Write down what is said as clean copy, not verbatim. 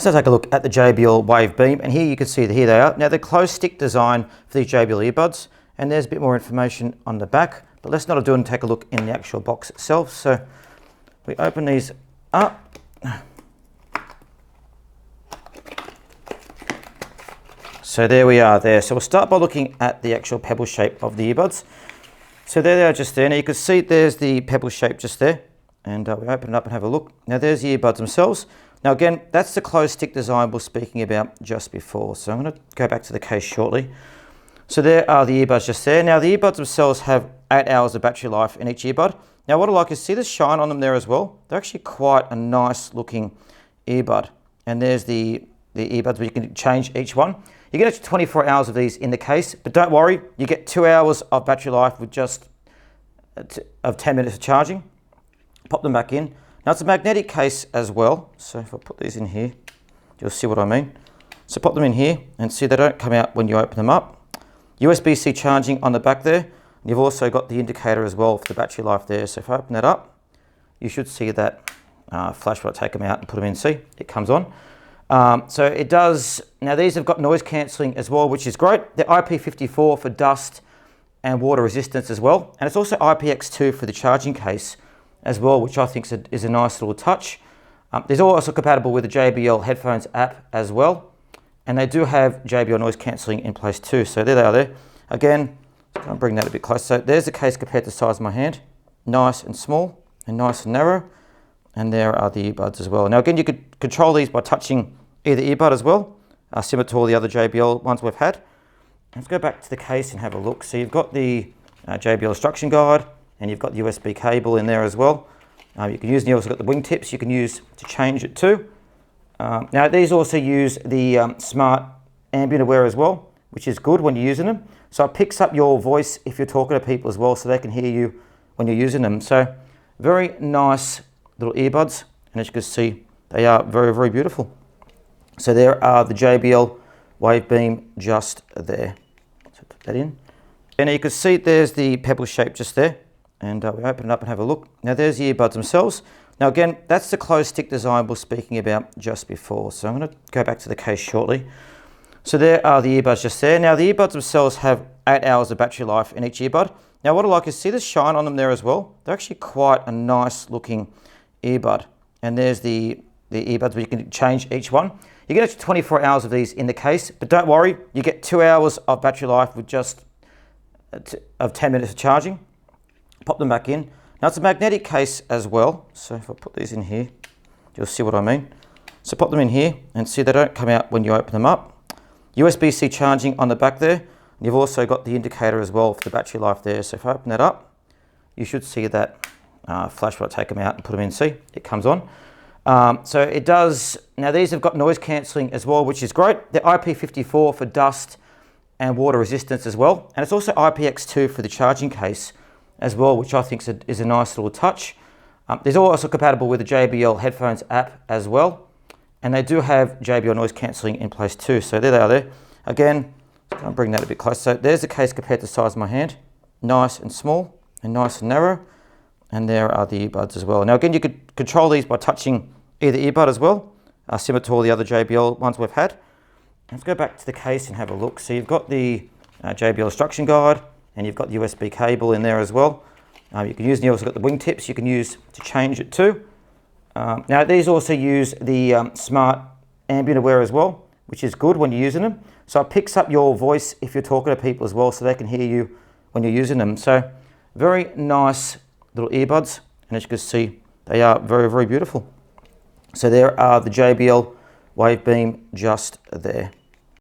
So take a look at the JBL Wave Beam, and here you can see that here they are. Now they're closed stick design for these JBL earbuds, and there's a bit more information on the back, but let's not do and take a look in the actual box itself. So we open these up. So there we are there. So we'll start by looking at the actual pebble shape of the earbuds. So there they are just there. Now you can see there's the pebble shape just there, and we open it up and have a look. Now there's the earbuds themselves. Now again, that's the closed stick design we were speaking about just before. So I'm going to go back to the case shortly. So there are the earbuds just there. Now the earbuds themselves have 8 hours of battery life in each earbud. Now what I like is see the shine on them there as well. They're actually quite a nice looking earbud. And there's the earbuds where you can change each one. You get actually 24 hours of these in the case, but don't worry, you get 2 hours of battery life with just 10 minutes of charging. Pop them back in. Now it's a magnetic case as well, so if I put these in here, you'll see what I mean. So pop them in here and see they don't come out when you open them up. USB-C charging on the back there. You've also got the indicator as well for the battery life there. So if I open that up, you should see that flash when I take them out and put them in. See, it comes on. So it does, now these have got noise cancelling as well, which is great. They're IP54 for dust and water resistance as well. And it's also IPX2 for the charging case as well, which I think is a nice little touch. These are also compatible with the JBL Headphones App as well. And they do have JBL noise cancelling in place too. So there they are there. Again, I'll bring that a bit closer. So there's the case compared to the size of my hand. Nice and small and nice and narrow. And there are the earbuds as well. Now again, you could control these by touching either earbud as well, similar to all the other JBL ones we've had. Let's go back to the case and have a look. So you've got the JBL instruction guide, and you've got the USB cable in there as well. You also got the wingtips you can use to change it too. Now these also use the smart Ambient Aware as well, which is good when you're using them. So it picks up your voice if you're talking to people as well, so they can hear you when you're using them. So very nice little earbuds, and as you can see, they are very, very beautiful. So there are the JBL Wave Beam just there. So put that in. And you can see there's the pebble shape just there. And we open it up and have a look. Now there's the earbuds themselves. Now again, that's the closed stick design we were speaking about just before. So I'm going to go back to the case shortly. So there are the earbuds just there. Now the earbuds themselves have 8 hours of battery life in each earbud. Now what I like is see the shine on them there as well. They're actually quite a nice looking earbud. And there's the earbuds where you can change each one. You get actually 24 hours of these in the case, but don't worry, you get 2 hours of battery life with just 10 minutes of charging. Pop them back in. Now it's a magnetic case as well, so if I put these in here, you'll see what I mean. So pop them in here and see they don't come out when you open them up. USB-C charging on the back there. You've also got the indicator as well for the battery life there. So if I open that up, you should see that flash when I take them out and put them in. See, it comes on. So it does, now these have got noise cancelling as well, which is great. They're IP54 for dust and water resistance as well. And it's also IPX2 for the charging case as well, which I think is a nice little touch. These are also compatible with the JBL Headphones App as well. And they do have JBL noise cancelling in place too. So there they are there. Again, I'll bring that a bit closer. So there's the case compared to the size of my hand. Nice and small and nice and narrow. And there are the earbuds as well. Now again, you could control these by touching either earbud as well, similar to all the other JBL ones we've had. Let's go back to the case and have a look. So you've got the JBL instruction guide, and you've got the USB cable in there as well. You also got the wingtips you can use to change it too. Now these also use the smart Ambient Aware as well, which is good when you're using them. So it picks up your voice if you're talking to people as well, so they can hear you when you're using them. So very nice little earbuds, and as you can see, they are very, very beautiful. So there are the JBL Wave Beam just there.